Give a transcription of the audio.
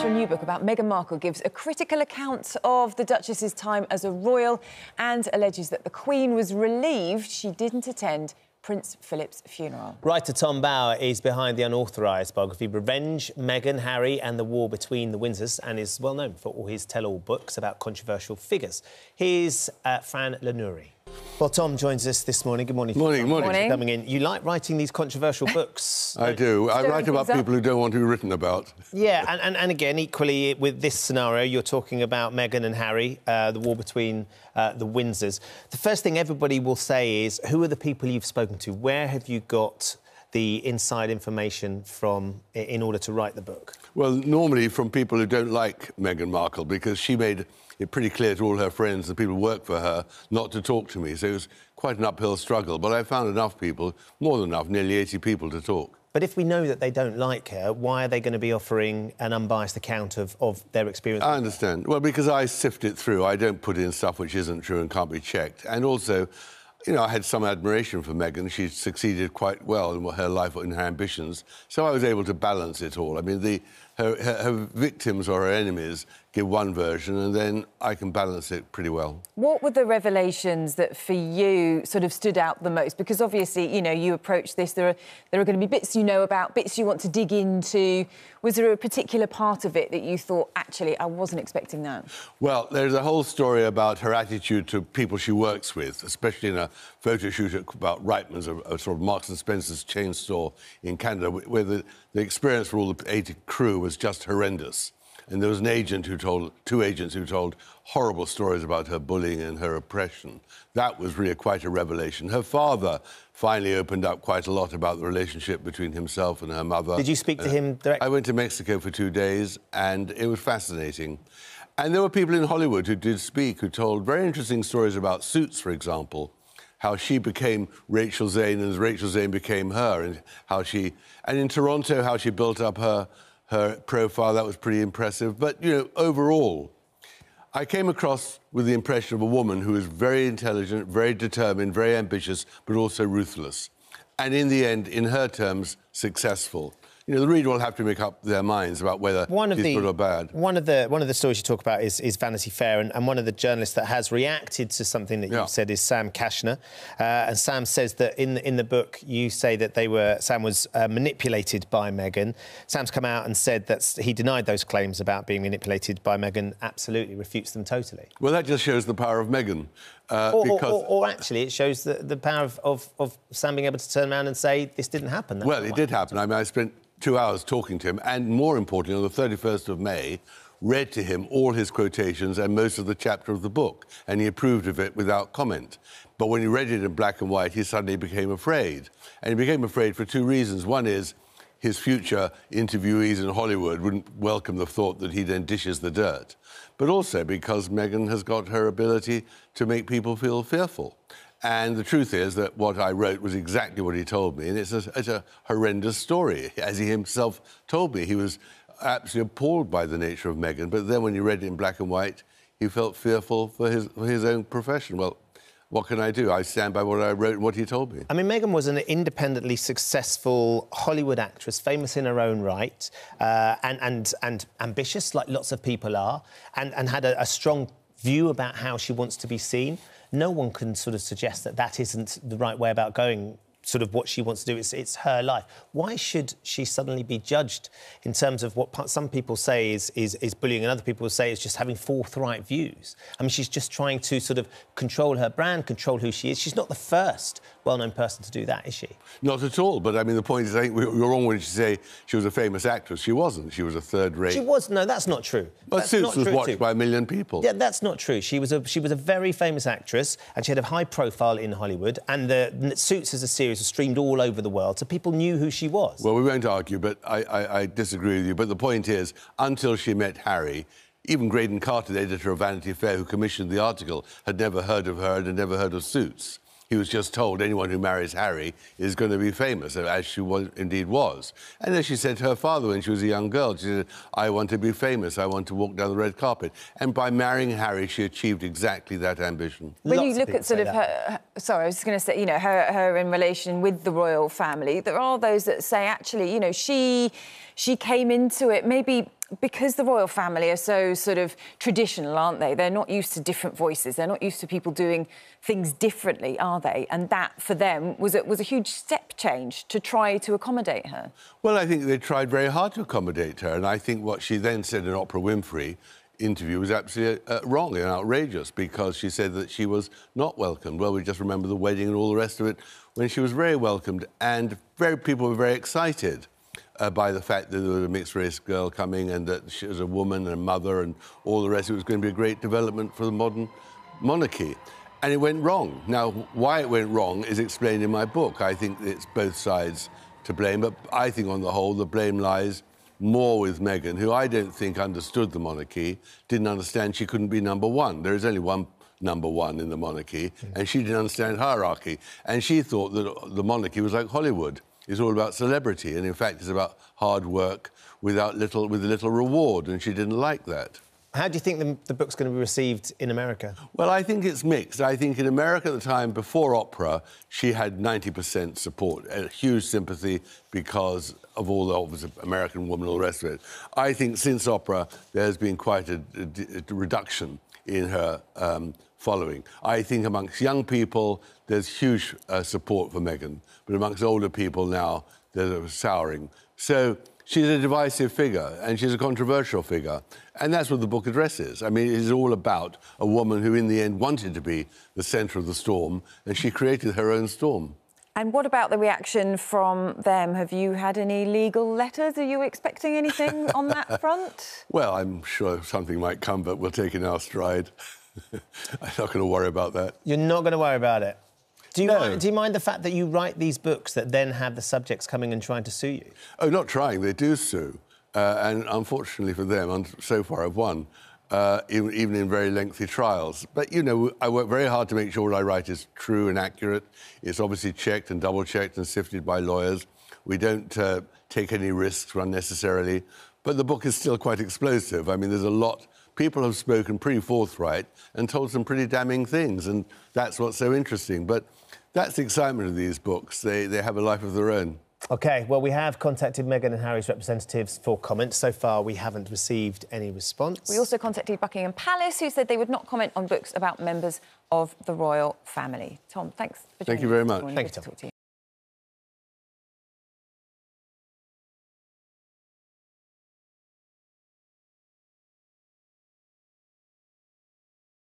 her new book about Meghan Markle gives a critical account of the Duchess's time as a royal and alleges that the Queen was relieved she didn't attend Prince Philip's funeral. Writer Tom Bower is behind the unauthorised biography Revenge, Meghan, Harry and the War Between the Windsors, and is well known for all his tell-all books about controversial figures. Here's Fran Lenouri. Well, Tom joins us this morning. Good morning. Morning. Thanks for coming in. You like writing these controversial books? I do. I write about people who don't want to be written about. Yeah, and again, equally, with this scenario, you're talking about Meghan and Harry, the war between the Windsors. The first thing everybody will say is, who are the people you've spoken to? Where have you got the inside information from in order to write the book? Well, normally from people who don't like Meghan Markle, because she made it pretty clear to all her friends and people who work for her not to talk to me. So it was quite an uphill struggle. But I found enough people, more than enough, nearly 80 people to talk. But if we know that they don't like her, why are they going to be offering an unbiased account of their experience? I understand. Well, because I sift it through. I don't put in stuff which isn't true and can't be checked. And also, you know, I had some admiration for Meghan. She succeeded quite well in her life and her ambitions. So I was able to balance it all. I mean, her victims or her enemies give one version, and then I can balance it pretty well. What were the revelations that, for you, sort of stood out the most? Because, obviously, you know, you approach this, there are going to be bits you know about, bits you want to dig into. Was there a particular part of it that you thought, actually, I wasn't expecting that? Well, there's a whole story about her attitude to people she works with, especially in a photo shoot about Reitman's, a sort of Marks and Spencer's chain store in Canada, where the experience for all the 80 crew was just horrendous. And there was an agent who told, two agents who told horrible stories about her bullying and her oppression. That was really quite a revelation. Her father finally opened up quite a lot about the relationship between himself and her mother. Did you speak to him directly? I went to Mexico for 2 days, and it was fascinating. And there were people in Hollywood who did speak, who told very interesting stories about Suits, for example, how she became Rachel Zane and Rachel Zane became her, and how she... And in Toronto, how she built up her profile. That was pretty impressive. But, you know, overall, I came across with the impression of a woman who is very intelligent, very determined, very ambitious, but also ruthless. And in the end, in her terms, successful. You know, the reader will have to make up their minds about whether she's good or bad. One of the stories you talk about is Vanity Fair, and one of the journalists that has reacted to something that you've said is Sam Kashner. And Sam says that in the book you say that Sam was manipulated by Meghan. Sam's come out and said that he denied those claims about being manipulated by Meghan, absolutely refutes them totally. Well, that just shows the power of Meghan. Or actually, it shows the power of Sam being able to turn around and say, this didn't happen. Well, it did happen. I mean, I spent 2 hours talking to him, and more importantly, on the 31st of May, read to him all his quotations and most of the chapter of the book, and he approved of it without comment. But when he read it in black and white, he suddenly became afraid. And he became afraid for 2 reasons. One is his future interviewees in Hollywood wouldn't welcome the thought that he then dishes the dirt. But also because Meghan has got her ability to make people feel fearful. And the truth is that what I wrote was exactly what he told me, and it's a horrendous story. As he himself told me, he was absolutely appalled by the nature of Meghan, but then when he read it in black and white, he felt fearful for his own profession. Well, what can I do? I stand by what I wrote and what he told me. I mean, Meghan was an independently successful Hollywood actress, famous in her own right, and ambitious, like lots of people are, and had a strong view about how she wants to be seen. No one can sort of suggest that that isn't the right way about going, sort of what she wants to do. It's her life. Why should she suddenly be judged in terms of what some people say is bullying and other people say is just having forthright views? I mean, she's just trying to sort of control her brand, control who she is. She's not the first well-known person to do that, is she? Not at all. But, I mean, the point is, I think you're wrong when you say she was a famous actress. She wasn't. She was a third-rate... She was... No, that's not true. But Suits was watched by 1 million people. Yeah, that's not true. She was a very famous actress, and she had a high profile in Hollywood, and the Suits as a series was streamed all over the world, so people knew who she was. Well, we won't argue, but I disagree with you. But the point is, until she met Harry, even Graydon Carter, the editor of Vanity Fair, who commissioned the article, had never heard of her and had never heard of Suits. He was just told anyone who marries Harry is going to be famous, as she indeed was. And then she said to her father when she was a young girl, she said, I want to be famous, I want to walk down the red carpet. And by marrying Harry, she achieved exactly that ambition. When you look at sort of her... Sorry, I was just going to say, you know, her in relation with the royal family, there are those that say, actually, you know, she came into it maybe because the royal family are so sort of traditional, aren't they? They're not used to different voices. They're not used to people doing things differently, are they? And that, for them, was a huge step change to try to accommodate her. Well, I think they tried very hard to accommodate her, and I think what she then said in Oprah Winfrey interview was absolutely wrong and outrageous, because she said that she was not welcomed. Well, we just remember the wedding and all the rest of it, when she was very welcomed, and people were very excited by the fact that there was a mixed-race girl coming and that she was a woman and a mother and all the rest. It was going to be a great development for the modern monarchy. And it went wrong. Now, why it went wrong is explained in my book. I think it's both sides to blame, but I think, on the whole, the blame lies more with Meghan, who I don't think understood the monarchy, didn't understand she couldn't be number one. There is only one number one in the monarchy, and she didn't understand hierarchy. And she thought that the monarchy was like Hollywood. It's all about celebrity, and in fact it's about hard work with little reward, and she didn't like that. How do you think the book's going to be received in America? Well, I think it's mixed. I think in America at the time, before Oprah, she had 90% support, a huge sympathy because of all the obvious American woman and all the rest of it. I think since Oprah, there's been quite a reduction in her following. I think amongst young people, there's huge support for Meghan, but amongst older people now, there's a souring. So she's a divisive figure, and she's a controversial figure, and that's what the book addresses. I mean, it is all about a woman who, in the end, wanted to be the centre of the storm, and she created her own storm. And what about the reaction from them? Have you had any legal letters? Are you expecting anything on that front? Well, I'm sure something might come, but we'll take it in our stride. I'm not going to worry about that. You're not going to worry about it? Do you mind the fact that you write these books that then have the subjects coming and trying to sue you? Oh, not trying. They do sue. And unfortunately for them, so far I've won, even in very lengthy trials. But, you know, I work very hard to make sure what I write is true and accurate. It's obviously checked and double-checked and sifted by lawyers. We don't take any risks unnecessarily. But the book is still quite explosive. I mean, there's a lot. People have spoken pretty forthright and told some pretty damning things, and that's what's so interesting. But that's the excitement of these books. They have a life of their own. OK, well, we have contacted Meghan and Harry's representatives for comments. So far, we haven't received any response. We also contacted Buckingham Palace, who said they would not comment on books about members of the royal family. Tom, thanks for joining us. Thank you very much. Thank you, Tom.